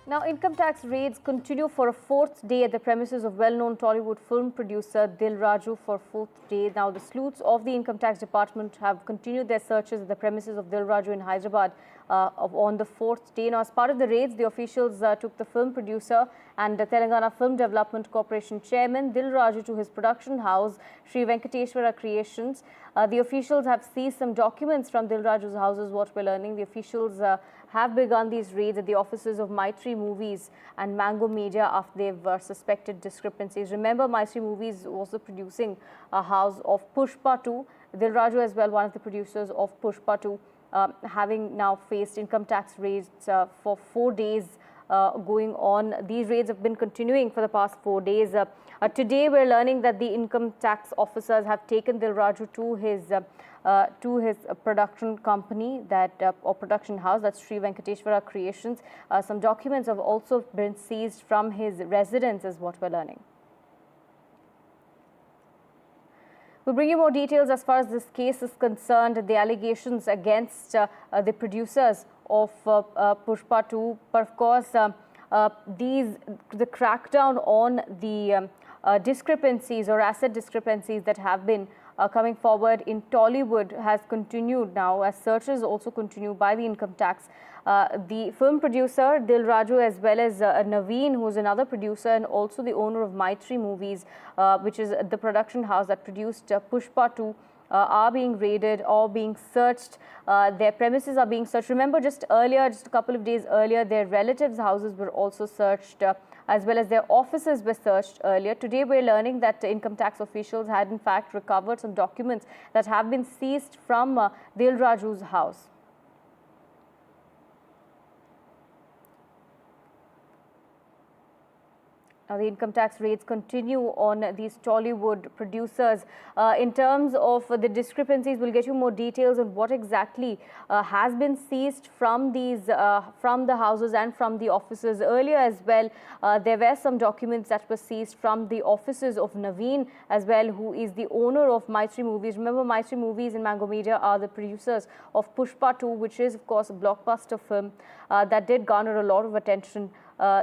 Now, income tax raids continue for a fourth day at the premises of well-known Tollywood film producer Dil Raju for fourth day. Now, the sleuths of the income tax department have continued their searches at the premises of Dil Raju in Hyderabad on the fourth day. Now, as part of the raids, the officials took the film producer and the Telangana Film Development Corporation chairman Dil Raju to his production house, Shri Venkateshwara Creations. The officials have seized some documents from Dil Raju's house, is what we're learning. The officials have begun these raids at the offices of Maitri Movies and Mango Media after they've suspected discrepancies. Remember, Maitri Movies also producing a house of Pushpa 2. Dil Raju as well, one of the producers of Pushpa 2, having now faced income tax raids for 4 days going on. These raids have been continuing for the past 4 days. Today, we're learning that the income tax officers have taken Dil Raju to his production company, or production house, that's Shri Venkateshwara Creations. Some documents have also been seized from his residence, is what we're learning. We'll bring you more details as far as this case is concerned, the allegations against the producers of Pushpa 2. But of course, the crackdown on the discrepancies or asset discrepancies that have been coming forward in Tollywood has continued now, as searches also continue by the income tax. The film producer Dil Raju, as well as Naveen, who is another producer and also the owner of Maitri Movies, which is the production house that produced Pushpa 2, are being raided or being searched. Their premises are being searched. Remember, just a couple of days earlier, their relatives' houses were also searched, as well as their offices were searched earlier. Today, we're learning that income tax officials had in fact recovered some documents that have been seized from Dil Raju's house. Now, the income tax raids continue on these Tollywood producers. In terms of the discrepancies, we'll get you more details on what exactly has been seized from from the houses and from the offices. Earlier as well, there were some documents that were seized from the offices of Naveen as well, who is the owner of Maitri Movies. Remember, Maitri Movies and Mango Media are the producers of Pushpa 2, which is, of course, a blockbuster film that did garner a lot of attention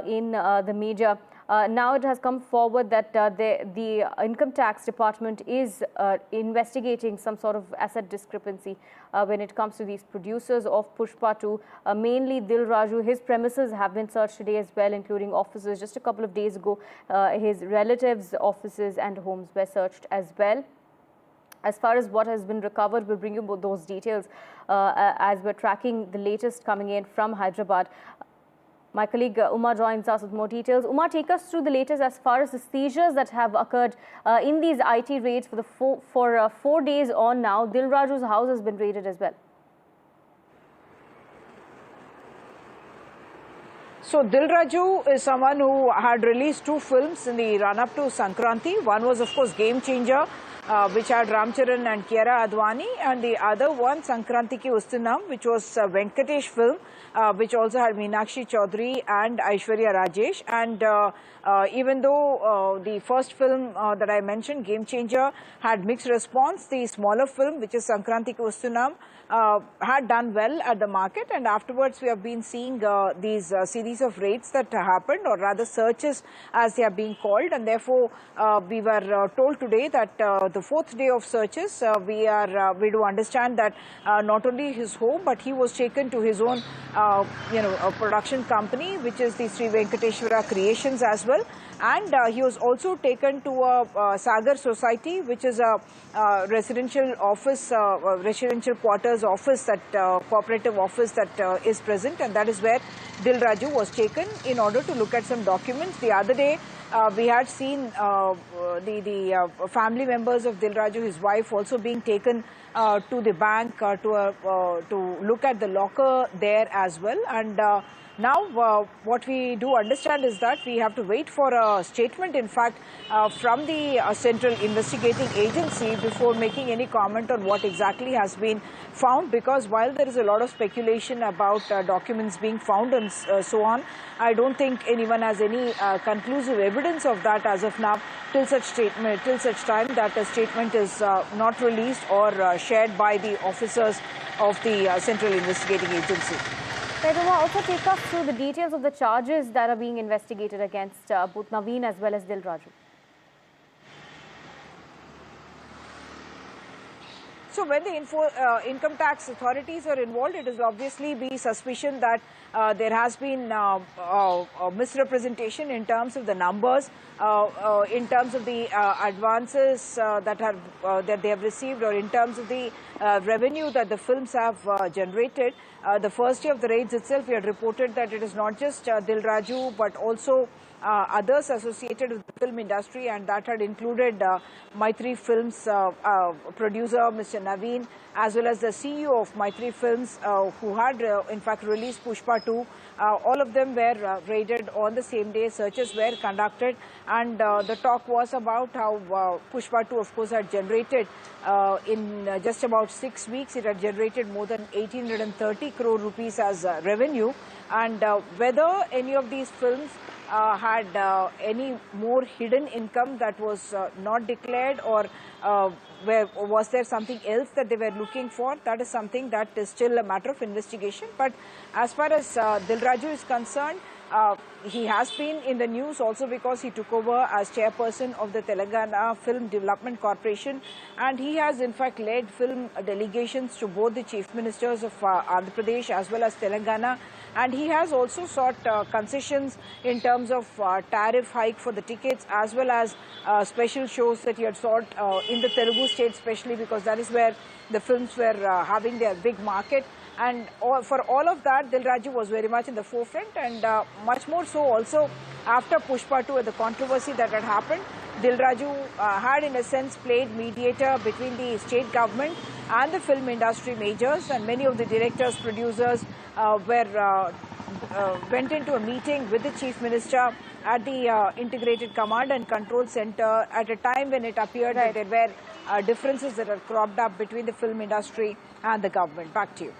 in the media. Now it has come forward that the income tax department is investigating some sort of asset discrepancy when it comes to these producers of Pushpa 2. Mainly Dil Raju, his premises have been searched today as well, including offices. Just a couple of days ago, his relatives' offices and homes were searched as well. As far as what has been recovered, we'll bring you both those details as we're tracking the latest coming in from Hyderabad. My colleague Uma joins us with more details. Uma, take us through the latest as far as the seizures that have occurred in these IT raids for 4 days on now. Dil Raju's house has been raided as well. So, Dil Raju is someone who had released 2 films in the run-up to Sankranti. One was, of course, Game Changer, which had Ramcharan and Kiara Advani, and the other one, Sankranti Ki Ustinam, which was a Venkatesh film, which also had Meenakshi Chaudhary and Aishwarya Rajesh. And even though the first film that I mentioned, Game Changer, had mixed response, the smaller film, which is Sankranti Ki Ustinam, had done well at the market, and afterwards we have been seeing these series of raids that happened, or rather searches as they are being called, and therefore we were told today that the 4th day of searches, we do understand that not only his home, but he was taken to his own a production company, which is the Shri Venkateshwara Creations as well. And he was also taken to a Sagar Society, which is a residential office, residential quarters office, that cooperative office that is present, and that is where Dil Raju was taken in order to look at some documents. The other day, we had seen the family members of Dil Raju, his wife, also being taken to the bank to look at the locker there as well. And now, what we do understand is that we have to wait for a statement, in fact, from the Central Investigating Agency before making any comment on what exactly has been found, because while there is a lot of speculation about documents being found and so on, I don't think anyone has any conclusive evidence of that as of now, till such time that a statement is not released or shared by the officers of the Central Investigating Agency. Right, also take us through the details of the charges that are being investigated against both Naveen as well as Dil Raju. So when the income tax authorities are involved, it is obviously be suspicion that there has been misrepresentation in terms of the numbers, in terms of the advances that they have received, or in terms of the revenue that the films have generated. The first day of the raids itself, we had reported that it is not just Dil Raju, but also others associated with the film industry, and that had included Maitri Films producer Mr. Naveen, as well as the CEO of Maitri Films, who had in fact released Pushpa 2. All of them were raided on the same day. Searches were conducted, and the talk was about how Pushpa 2, of course, had generated in just about 6 weeks, it had generated more than 1,830 crore rupees as revenue, and whether any of these films had any more hidden income that was not declared, or was there something else that they were looking for, that is something that is still a matter of investigation. But as far as Dil Raju is concerned, he has been in the news also because he took over as chairperson of the Telangana Film Development Corporation, and he has in fact led film delegations to both the chief ministers of Andhra Pradesh as well as Telangana, and he has also sought concessions in terms of tariff hike for the tickets, as well as special shows that he had sought in the Telugu state, especially because that is where the films were having their big market. And for all of that, Dil Raju was very much in the forefront, and much more so also after Pushpa 2 and the controversy that had happened. Dil Raju had in a sense played mediator between the state government and the film industry majors, and many of the directors, producers went into a meeting with the chief minister at the Integrated Command and Control Center at a time when it appeared that there were differences that had cropped up between the film industry and the government. Back to you.